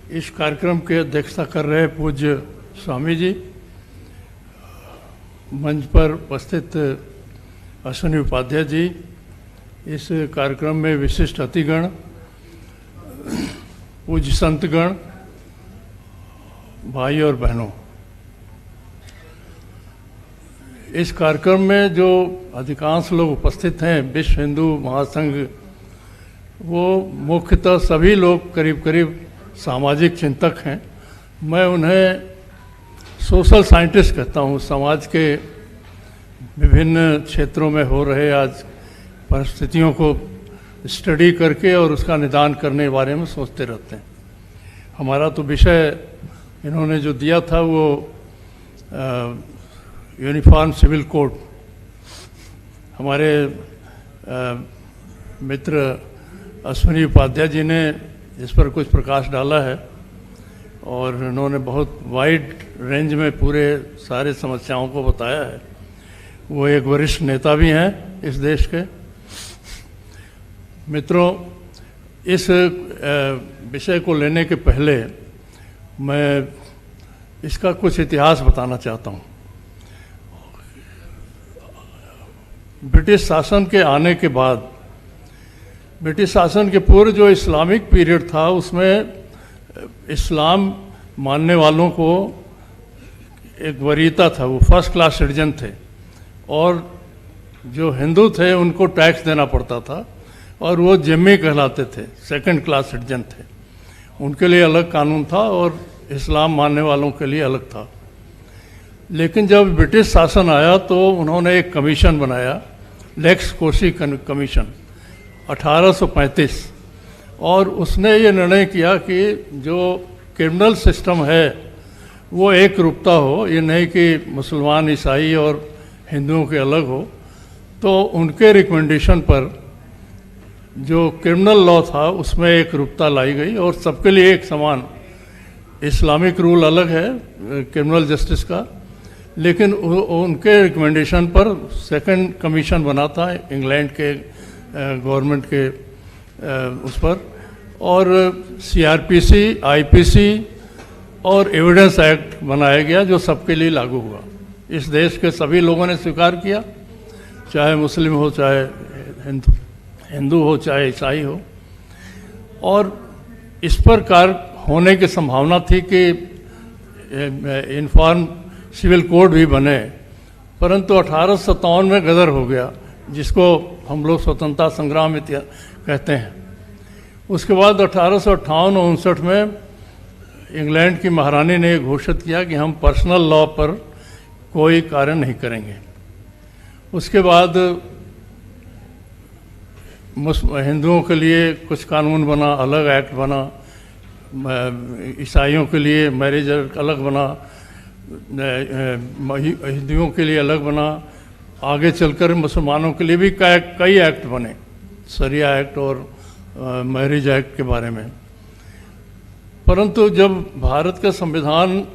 इस कार्यक्रम की अध्यक्षता कर रहे पूज्य स्वामी जी, मंच पर उपस्थित अश्विनी उपाध्याय जी, इस कार्यक्रम में विशिष्ट अतिगण, पूज्य संतगण, भाई और बहनों, इस कार्यक्रम में जो अधिकांश लोग उपस्थित हैं विश्व हिंदू महासंघ, वो मुख्यतः सभी लोग करीब करीब सामाजिक चिंतक हैं। मैं उन्हें सोशल साइंटिस्ट कहता हूँ। समाज के विभिन्न क्षेत्रों में हो रहे आज परिस्थितियों को स्टडी करके और उसका निदान करने के बारे में सोचते रहते हैं। हमारा तो विषय इन्होंने जो दिया था वो यूनिफॉर्म सिविल कोड, हमारे मित्र अश्विनी उपाध्याय जी ने इस पर कुछ प्रकाश डाला है और इन्होंने बहुत वाइड रेंज में पूरे सारे समस्याओं को बताया है। वो एक वरिष्ठ नेता भी हैं इस देश के। मित्रों, इस विषय को लेने के पहले मैं इसका कुछ इतिहास बताना चाहता हूँ। ब्रिटिश शासन के आने के बाद, ब्रिटिश शासन के पूर्व जो इस्लामिक पीरियड था, उसमें इस्लाम मानने वालों को एक वरीयता था, वो फर्स्ट क्लास सिटीजन थे, और जो हिंदू थे उनको टैक्स देना पड़ता था और वो जिम्मी कहलाते थे, सेकंड क्लास सिटीजन थे। उनके लिए अलग कानून था और इस्लाम मानने वालों के लिए अलग था। लेकिन जब ब्रिटिश शासन आया तो उन्होंने एक कमीशन बनाया, लेक्स कोशी कमीशन 1835, और उसने ये निर्णय किया कि जो क्रिमिनल सिस्टम है वो एक रूपता हो, ये नहीं कि मुसलमान, ईसाई और हिंदुओं के अलग हो। तो उनके रिकमेंडेशन पर जो क्रिमिनल लॉ था उसमें एक रूपता लाई गई और सबके लिए एक समान। इस्लामिक रूल अलग है क्रिमिनल जस्टिस का, लेकिन उनके रिकमेंडेशन पर सेकंड कमीशन बना था इंग्लैंड के गवर्नमेंट के उस पर, और सीआरपीसी, आईपीसी और एविडेंस एक्ट बनाया गया जो सबके लिए लागू हुआ। इस देश के सभी लोगों ने स्वीकार किया, चाहे मुस्लिम हो, चाहे हिंदू हो, चाहे ईसाई हो, और इस पर कार्य होने की संभावना थी कि यूनिफॉर्म सिविल कोड भी बने। परंतु 1857 में गदर हो गया, जिसको हम लोग स्वतंत्रता संग्राम इतिहास कहते हैं। उसके बाद 1858-59 में इंग्लैंड की महारानी ने घोषित किया कि हम पर्सनल लॉ पर कोई कार्य नहीं करेंगे। उसके बाद हिंदुओं के लिए कुछ कानून बना, अलग एक्ट बना, ईसाइयों के लिए मैरिज अलग बना, हिंदुओं के लिए अलग बना, आगे चलकर मुसलमानों के लिए भी कई एक्ट बने, शरिया एक्ट और मैरिज एक्ट के बारे में। परंतु जब भारत का संविधान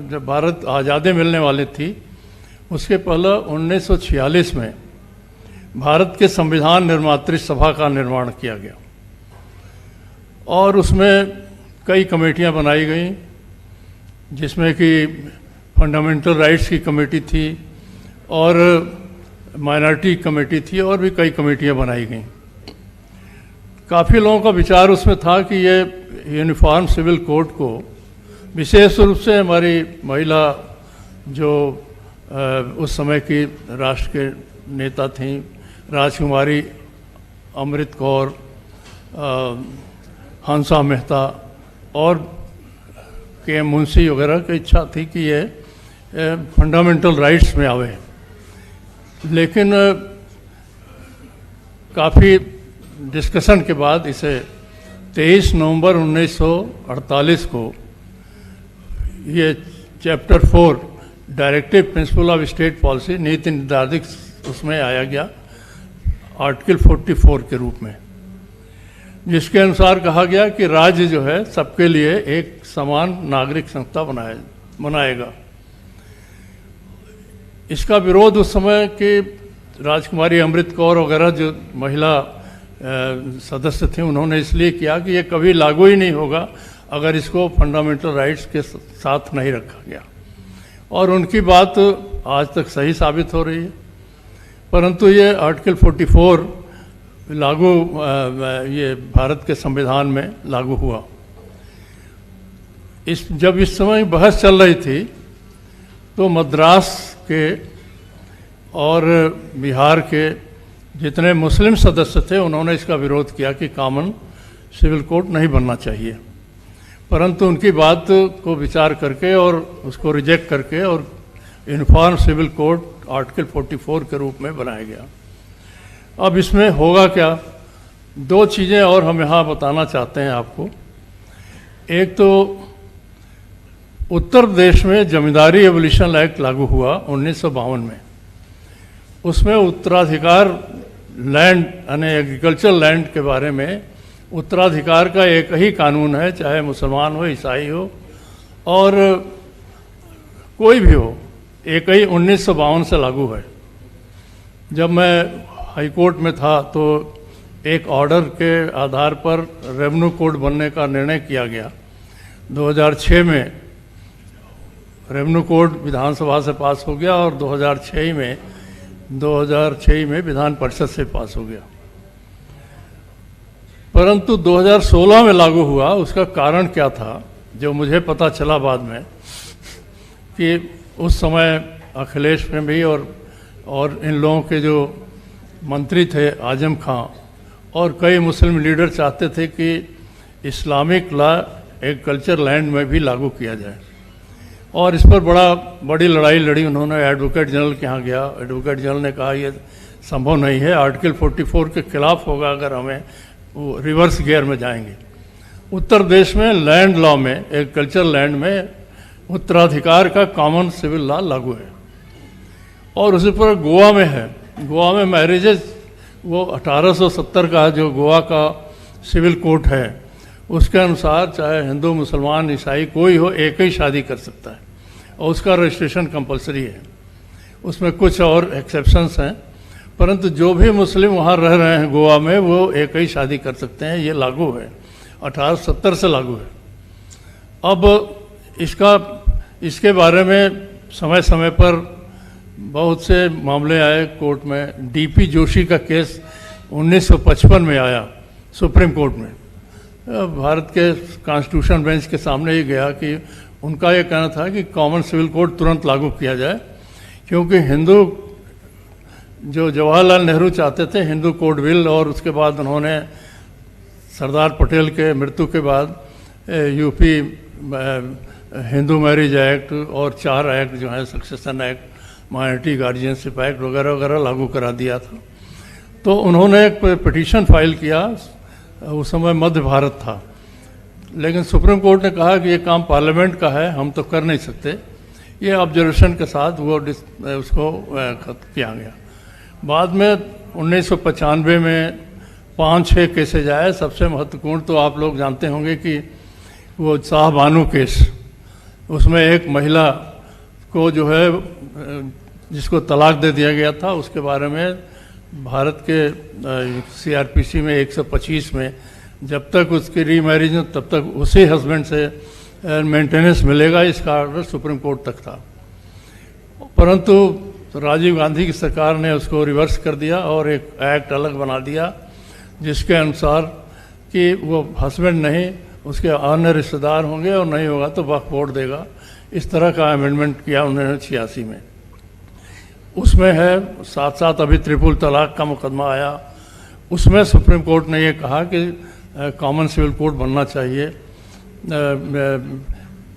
जब भारत आज़ादी मिलने वाली थी, उसके पहले 1946 में भारत के संविधान निर्मात्री सभा का निर्माण किया गया और उसमें कई कमेटियां बनाई गई, जिसमें कि फंडामेंटल राइट्स की कमेटी थी और माइनॉरिटी कमेटी थी, और भी कई कमेटियां बनाई गईं। काफ़ी लोगों का विचार उसमें था कि ये यूनिफॉर्म सिविल कोड को विशेष रूप से हमारी महिला जो उस समय की राष्ट्र के नेता थीं, राजकुमारी अमृत कौर, हंसा मेहता और के मुंशी वगैरह की इच्छा थी कि ये फंडामेंटल राइट्स में आवे। लेकिन काफ़ी डिस्कशन के बाद इसे 23 नवंबर 1948 को ये chapter 4 directive principle of state policy, नीति निर्धारित, उसमें आया गया आर्टिकल 44 के रूप में, जिसके अनुसार कहा गया कि राज्य जो है सबके लिए एक समान नागरिक संस्था बनाएगा। इसका विरोध उस समय के राजकुमारी अमृत कौर वगैरह जो महिला सदस्य थे, उन्होंने इसलिए किया कि ये कभी लागू ही नहीं होगा अगर इसको फंडामेंटल राइट्स के साथ नहीं रखा गया। और उनकी बात आज तक सही साबित हो रही है। परंतु ये आर्टिकल 44 लागू ये भारत के संविधान में लागू हुआ। जब इस समय बहस चल रही थी तो मद्रास के और बिहार के जितने मुस्लिम सदस्य थे उन्होंने इसका विरोध किया कि कॉमन सिविल कोड नहीं बनना चाहिए। परंतु उनकी बात को विचार करके और उसको रिजेक्ट करके और यूनिफॉर्म सिविल कोड आर्टिकल 44 के रूप में बनाया गया। अब इसमें होगा क्या, दो चीज़ें और हम यहाँ बताना चाहते हैं आपको। एक तो उत्तर प्रदेश में जमींदारी एबोलिशन एक्ट लागू हुआ 1952 में। उसमें उत्तराधिकार लैंड यानी एग्रीकल्चर लैंड के बारे में उत्तराधिकार का एक ही कानून है, चाहे मुसलमान हो, ईसाई हो और कोई भी हो, एक ही 1952 से लागू है। जब मैं हाई कोर्ट में था तो एक ऑर्डर के आधार पर रेवेन्यू कोड बनने का निर्णय किया गया। 2006 में रेवेन्यू कोड विधानसभा से पास हो गया और 2006 में विधान परिषद से पास हो गया। परंतु 2016 में लागू हुआ। उसका कारण क्या था, जो मुझे पता चला बाद में, कि उस समय अखिलेश में भी और इन लोगों के जो मंत्री थे आजम खां और कई मुस्लिम लीडर चाहते थे कि इस्लामिक लॉ एग्रीकल्चर लैंड में भी लागू किया जाए। और इस पर बड़ी लड़ाई लड़ी उन्होंने। एडवोकेट जनरल के यहाँ गया, एडवोकेट जनरल ने कहा ये संभव नहीं है, आर्टिकल 44 के खिलाफ होगा अगर हमें वो रिवर्स गियर में जाएंगे। उत्तर प्रदेश में लैंड लॉ में एग्रीकल्चर लैंड में उत्तराधिकार का कॉमन सिविल लॉ लागू है। और उसी पर गोवा में है। गोवा में मैरिजेज वो 1870 का जो गोवा का सिविल कोड है उसके अनुसार चाहे हिंदू मुसलमान ईसाई कोई हो एक ही शादी कर सकता है और उसका रजिस्ट्रेशन कंपलसरी है। उसमें कुछ और एक्सेप्शंस हैं, परंतु जो भी मुस्लिम वहाँ रह रहे हैं गोवा में वो एक ही शादी कर सकते हैं। ये लागू है, 1870 से लागू है। अब इसके बारे में समय समय पर बहुत से मामले आए कोर्ट में। डीपी जोशी का केस 1955 में आया सुप्रीम कोर्ट में। भारत के कॉन्स्टिट्यूशन बेंच के सामने ही गया कि उनका ये कहना था कि कॉमन सिविल कोड तुरंत लागू किया जाए, क्योंकि हिंदू जो जवाहरलाल नेहरू चाहते थे हिंदू कोड बिल, और उसके बाद उन्होंने सरदार पटेल के मृत्यु के बाद यूपी हिंदू मैरिज एक्ट और 4 एक्ट जो है succession act, minority guardianship act वगैरह वगैरह लागू करा दिया था। तो उन्होंने एक पिटीशन फाइल किया। उस समय मध्य भारत था, लेकिन सुप्रीम कोर्ट ने कहा कि ये काम पार्लियामेंट का है, हम तो कर नहीं सकते। ये ऑब्जर्वेशन के साथ वो उसको खत्म किया गया। बाद में 1995 में 5-6 केसेज आए। सबसे महत्वपूर्ण तो आप लोग जानते होंगे कि वो शाह बानो केस, उसमें एक महिला को जो है जिसको तलाक दे दिया गया था, उसके बारे में भारत के सीआरपीसी में 125 में जब तक उसकी रीमैरिज हो तब तक उसी हस्बैंड से मेंटेनेंस मिलेगा, इसका ऑर्डर सुप्रीम कोर्ट तक था। परंतु राजीव गांधी की सरकार ने उसको रिवर्स कर दिया और एक एक्ट अलग बना दिया जिसके अनुसार कि वो हस्बैंड नहीं उसके अन्य रिश्तेदार होंगे और नहीं होगा तो वक्फ बोर्ड देगा। इस तरह का अमेंडमेंट किया 1986 में। उसमें है साथ साथ अभी ट्रिपल तलाक का मुकदमा आया, उसमें सुप्रीम कोर्ट ने ये कहा कि कॉमन सिविल कोड बनना चाहिए।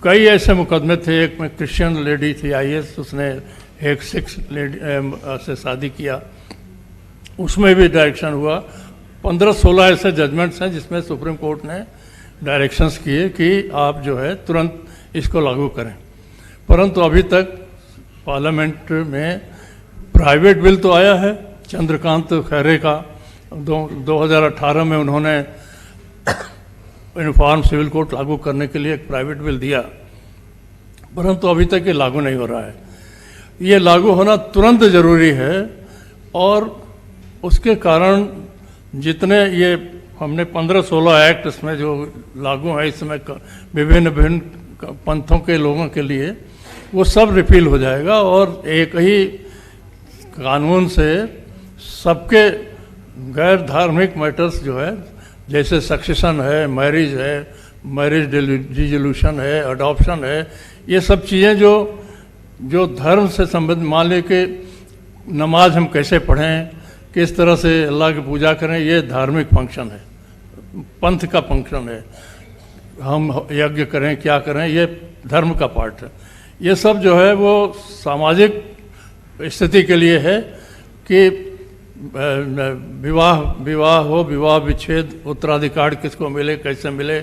कई ऐसे मुकदमे थे। एक में क्रिश्चियन लेडी थी IAS, उसने एक सिख लेडी से शादी किया, उसमें भी डायरेक्शन हुआ। 15-16 ऐसे जजमेंट्स हैं जिसमें सुप्रीम कोर्ट ने डायरेक्शंस किए कि आप जो है तुरंत इसको लागू करें। परंतु अभी तक पार्लियामेंट में प्राइवेट बिल तो आया है चंद्रकांत खैरे का, 2018 में उन्होंने यूनिफॉर्म सिविल कोड लागू करने के लिए एक प्राइवेट बिल दिया, परंतु अभी तक ये लागू नहीं हो रहा है। ये लागू होना तुरंत ज़रूरी है और उसके कारण जितने ये हमने 15-16 एक्ट इसमें जो लागू है इसमें विभिन्न विभिन्न पंथों के लोगों के लिए, वो सब रिपील हो जाएगा और एक ही कानून से सबके गैर धार्मिक मैटर्स जो है, जैसे सक्सेशन है, मैरिज डिसोल्यूशन है, अडॉप्शन है, ये सब चीज़ें जो धर्म से संबंधित, मान लें कि नमाज हम कैसे पढ़ें, किस तरह से अल्लाह की पूजा करें, ये धार्मिक फंक्शन है, पंथ का फंक्शन है। हम यज्ञ करें, क्या करें, ये धर्म का पार्ट है। ये सब जो है वो सामाजिक स्थिति के लिए है कि विवाह हो, विवाह विच्छेद, उत्तराधिकार किसको मिले, कैसे मिले,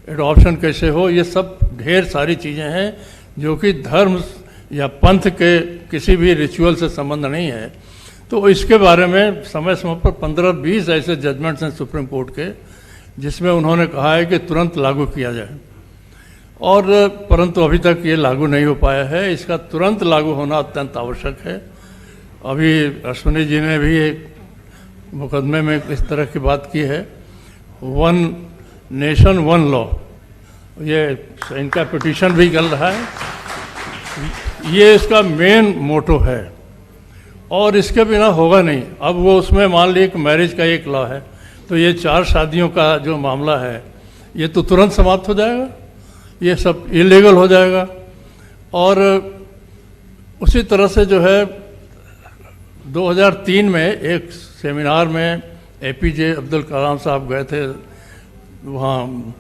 एडॉप्शन कैसे हो, ये सब ढेर सारी चीज़ें हैं जो कि धर्म या पंथ के किसी भी रिचुअल से संबंध नहीं है। तो इसके बारे में समय समय पर 15-20 ऐसे जजमेंट्स हैं सुप्रीम कोर्ट के, जिसमें उन्होंने कहा है कि तुरंत लागू किया जाए, और परंतु अभी तक ये लागू नहीं हो पाया है। इसका तुरंत लागू होना अत्यंत आवश्यक है। अभी अश्विनी जी ने भी एक मुकदमे में इस तरह की बात की है, वन नेशन वन लॉ, ये इनका पिटीशन भी चल रहा है, ये इसका मेन मोटो है और इसके बिना होगा नहीं। अब वो उसमें मान लीजिए कि मैरिज का एक लॉ है, तो ये 4 शादियों का जो मामला है ये तो तुरंत समाप्त हो जाएगा, ये सब इलीगल हो जाएगा। और उसी तरह से जो है 2003 में एक सेमिनार में APJ अब्दुल कलाम साहब गए थे वहाँ,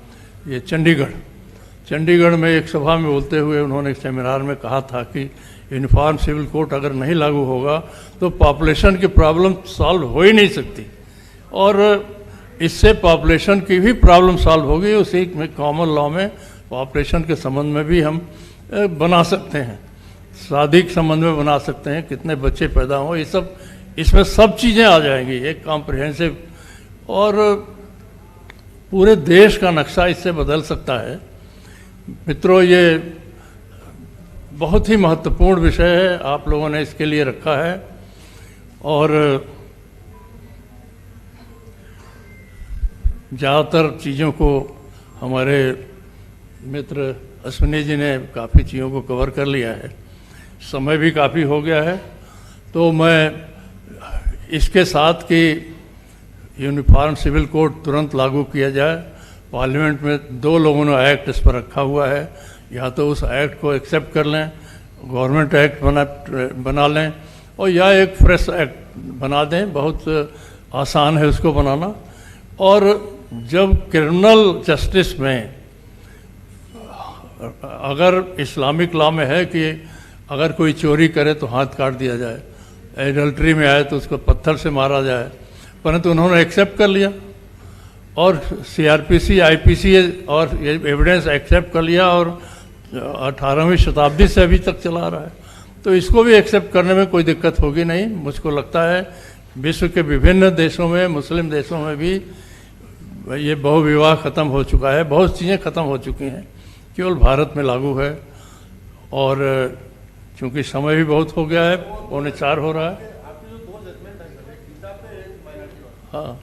ये चंडीगढ़ में एक सभा में बोलते हुए उन्होंने एक सेमिनार में कहा था कि यूनिफॉर्म सिविल कोड अगर नहीं लागू होगा तो पॉपुलेशन की प्रॉब्लम सॉल्व हो ही नहीं सकती, और इससे पॉपुलेशन की भी प्रॉब्लम सॉल्व होगी। उसी में कॉमन लॉ में पॉपुलेशन के संबंध में भी हम बना सकते हैं, शादी के संबंध में बना सकते हैं, कितने बच्चे पैदा हों, ये सब इसमें सब चीज़ें आ जाएंगी, एक कॉम्प्रिहेंसिव, और पूरे देश का नक्शा इससे बदल सकता है। मित्रों, ये बहुत ही महत्वपूर्ण विषय है, आप लोगों ने इसके लिए रखा है। और ज़्यादातर चीज़ों को हमारे मित्र अश्विनी जी ने काफ़ी चीज़ों को कवर कर लिया है, समय भी काफ़ी हो गया है। तो मैं इसके साथ कि यूनिफॉर्म सिविल कोड तुरंत लागू किया जाए, पार्लियामेंट में 2 लोगों ने एक्ट इस पर रखा हुआ है, या तो उस एक्ट को एक्सेप्ट कर लें, गवर्नमेंट एक्ट बना लें, और या एक फ्रेश एक्ट बना दें, बहुत आसान है उसको बनाना। और जब क्रिमिनल जस्टिस में अगर इस्लामिक लॉ में है कि अगर कोई चोरी करे तो हाथ काट दिया जाए, एडल्ट्री में आए तो उसको पत्थर से मारा जाए, परंतु उन्होंने एक्सेप्ट कर लिया और CRPC IPC और ये एविडेंस एक्सेप्ट कर लिया, और 18वीं शताब्दी से अभी तक चला रहा है। तो इसको भी एक्सेप्ट करने में कोई दिक्कत होगी नहीं। मुझको लगता है विश्व के विभिन्न देशों में, मुस्लिम देशों में भी ये बहुविवाह ख़त्म हो चुका है, बहुत चीज़ें ख़त्म हो चुकी हैं, केवल भारत में लागू है। और चूँकि समय भी बहुत हो गया है, 3:45 हो रहा है। हाँ,